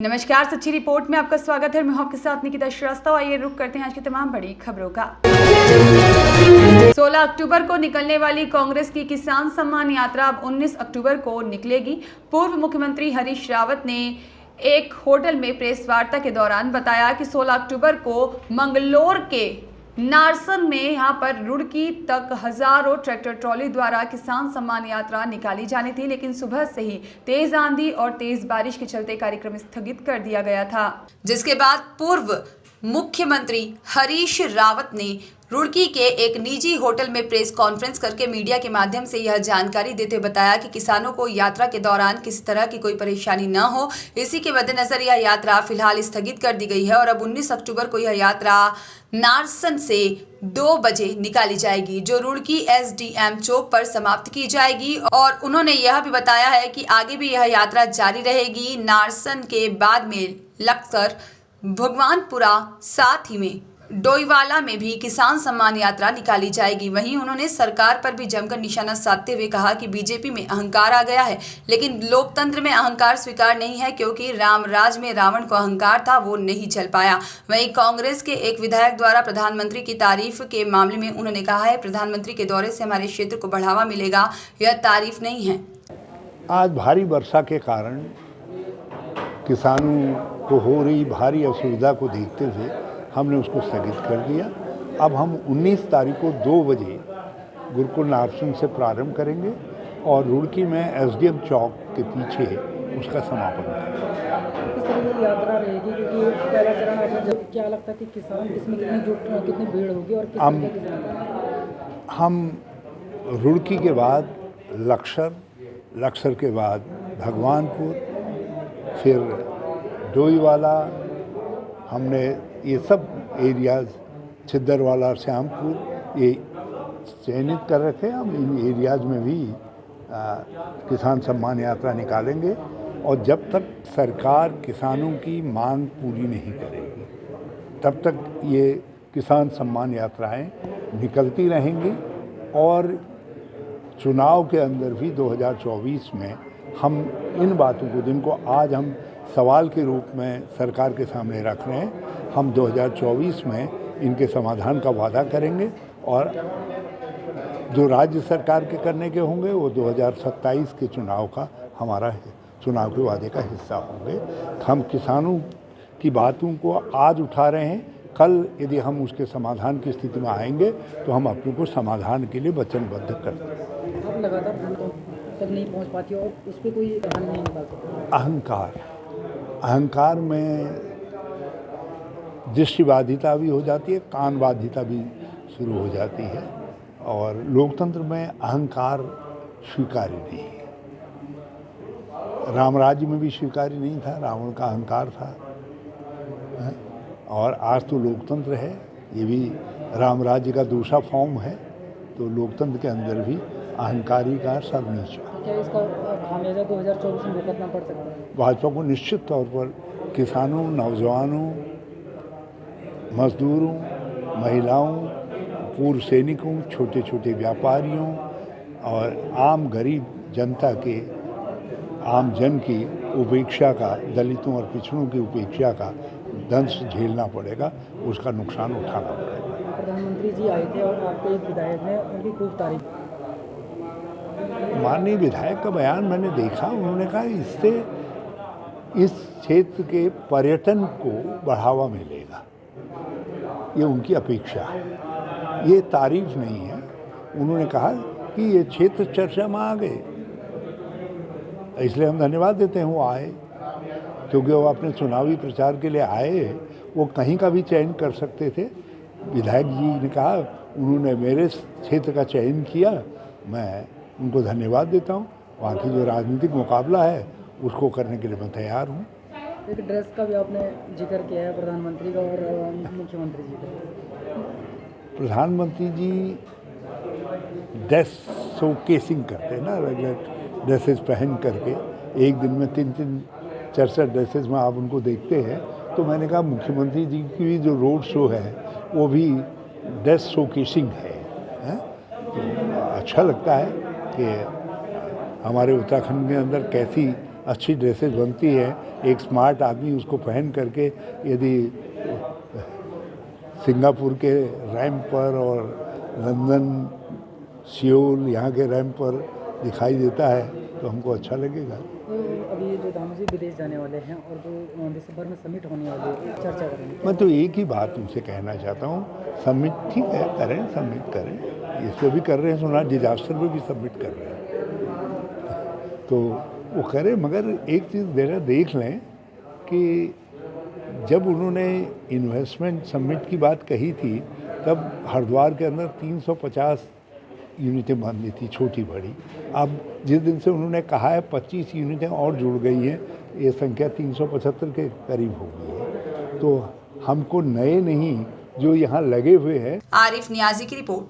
नमस्कार, सच्ची रिपोर्ट में आपका स्वागत है। मैं हूं आपके साथ निकिता श्रीवास्तव। आइए रुक करते हैं आज की तमाम बड़ी खबरों का। 16 अक्टूबर को निकलने वाली कांग्रेस की किसान सम्मान यात्रा अब 19 अक्टूबर को निकलेगी। पूर्व मुख्यमंत्री हरीश रावत ने एक होटल में प्रेस वार्ता के दौरान बताया कि 16 अक्टूबर को मंगलोर के नारसन में यहां पर रुड़की तक हजारों ट्रैक्टर ट्रॉली द्वारा किसान सम्मान यात्रा निकाली जानी थी, लेकिन सुबह से ही तेज आंधी और तेज बारिश के चलते कार्यक्रम स्थगित कर दिया गया था, जिसके बाद पूर्व मुख्यमंत्री हरीश रावत ने रुड़की के एक निजी होटल में प्रेस कॉन्फ्रेंस करके मीडिया के माध्यम से यह जानकारी देते हुए बताया कि किसानों को यात्रा के दौरान किसी तरह की कोई परेशानी न हो, इसी के मद्देनजर यह यात्रा फिलहाल स्थगित कर दी गई है और अब 19 अक्टूबर को यह यात्रा नारसन से 2 बजे निकाली जाएगी, जो रुड़की SDM चौक पर समाप्त की जाएगी। और उन्होंने यह भी बताया है कि आगे भी यह यात्रा जारी रहेगी। नारसन के बाद में लक्सर, भगवानपुरा, साथ ही में डोईवाला में भी किसान सम्मान यात्रा निकाली जाएगी। वहीं उन्होंने सरकार पर भी जमकर निशाना साधते हुए कहा कि बीजेपी में अहंकार आ गया है, लेकिन लोकतंत्र में अहंकार स्वीकार नहीं है, क्योंकि रामराज में रावण को अहंकार था, वो नहीं चल पाया। वहीं कांग्रेस के एक विधायक द्वारा प्रधानमंत्री की तारीफ के मामले में उन्होंने कहा है, प्रधानमंत्री के दौरे से हमारे क्षेत्र को बढ़ावा मिलेगा, यह तारीफ नहीं है। आज भारी वर्षा के कारण किसानों को हो रही भारी असुविधा को देखते हुए हमने उसको स्थगित कर दिया। अब हम 19 तारीख को 2 बजे गुरुकुल नारसन से प्रारंभ करेंगे और रुड़की में SDM चौक के पीछे उसका समापन करेंगे। किस तरह की यात्रा रहेगी, क्योंकि पहला चरण आपने जब क्या लगता है कि किसान किसमें कितनी भीड़ होगी और किस तरह की? हम रुड़की के बाद लक्सर के बाद भगवानपुर, फिर डोईवाला, हमने ये सब एरियाज़, छिद्दरवाला, श्यामपुर, ये चयनित कर रखे। हम इन एरियाज़ में भी किसान सम्मान यात्रा निकालेंगे और जब तक सरकार किसानों की मांग पूरी नहीं करेगी तब तक ये किसान सम्मान यात्राएं निकलती रहेंगी। और चुनाव के अंदर भी 2024 में हम इन बातों को, जिनको आज हम सवाल के रूप में सरकार के सामने रख रहे हैं, हम 2024 में इनके समाधान का वादा करेंगे और जो राज्य सरकार के करने के होंगे वो 2027 के चुनाव का हमारा चुनाव के वादे का हिस्सा होंगे। हम किसानों की बातों को आज उठा रहे हैं, कल यदि हम उसके समाधान की स्थिति में आएंगे तो हम अपने को समाधान के लिए वचनबद्ध कर देंगे। आप लगातार तक नहीं पहुंच पाती और उस पर कोई हल नहीं निकाल सकते। अहंकार में दृष्टिबाधिता भी हो जाती है, कान बाधिता भी शुरू हो जाती है और लोकतंत्र में अहंकार स्वीकार्य नहीं है। राम राज्य में भी स्वीकार्य नहीं था, रावण का अहंकार था। और आज तो लोकतंत्र है, ये भी राम राज्य का दूसरा फॉर्म है, तो लोकतंत्र के अंदर भी अहंकारी का सब नीचा। क्या इसका खामियाजा 2024 में भुगतना पड़ सकता है? भाजपा को निश्चित तौर पर किसानों, नौजवानों, मजदूरों, महिलाओं, पूर्व सैनिकों, छोटे छोटे व्यापारियों और आम गरीब जनता के, आम जन की उपेक्षा का, दलितों और पिछड़ों की उपेक्षा का दंश झेलना पड़ेगा, उसका नुकसान उठाना पड़ेगा। प्रधानमंत्री जी आए थे और आपके एक विधायक ने उनकी खूब तारीफ। माननीय विधायक का बयान मैंने देखा, उन्होंने कहा इससे इस क्षेत्र के पर्यटन को बढ़ावा मिलेगा, ये उनकी अपेक्षा है, ये तारीफ नहीं है। उन्होंने कहा कि ये क्षेत्र चर्चा में आ गए, इसलिए हम धन्यवाद देते हैं वो आए, क्योंकि वो अपने चुनावी प्रचार के लिए आए, वो कहीं का भी चयन कर सकते थे। विधायक जी ने कहा, उन्होंने मेरे क्षेत्र का चयन किया, मैं उनको धन्यवाद देता हूँ। वहाँ की जो राजनीतिक मुकाबला है उसको करने के लिए मैं तैयार हूँ। एक ड्रेस का भी आपने जिक्र किया है, प्रधानमंत्री का और मुख्यमंत्री जी का। प्रधानमंत्री जी ड्रेस शोकेसिंग करते हैं ना, रेगुलर ड्रेसेस पहन करके एक दिन में 3-3, 4 ड्रेसेस में आप उनको देखते हैं। तो मैंने कहा मुख्यमंत्री जी की भी जो रोड शो है वो भी ड्रेस शोकेसिंग है? तो अच्छा लगता है कि हमारे उत्तराखंड के अंदर कैसी अच्छी ड्रेसेस बनती है, एक स्मार्ट आदमी उसको पहन करके यदि सिंगापुर के रैंप पर और लंदन, सियोल यहाँ के रैंप पर दिखाई देता है तो हमको अच्छा लगेगा। तो अभी जो दाम जी विदेश जाने वाले हैं और जो दिसंबर में समिट होने वाली है, चर्चा करेंगे। मैं तो एक ही बात उनसे कहना चाहता हूँ, सबमिट ठीक है, करें, सबमिट करें, इस पर भी कर रहे हैं, सुना डिजास्टर में भी सबमिट कर रहे हैं, तो वो करें, मगर एक चीज़ ज़रा देख लें कि जब उन्होंने इन्वेस्टमेंट समिट की बात कही थी तब हरिद्वार के अंदर 350 यूनिटें बननी थी, छोटी बड़ी। अब जिस दिन से उन्होंने कहा है 25 यूनिटें और जुड़ गई हैं, ये संख्या 375 के करीब हो गई है। तो हमको नए नहीं, जो यहाँ लगे हुए हैं। आरिफ नियाजी की रिपोर्ट।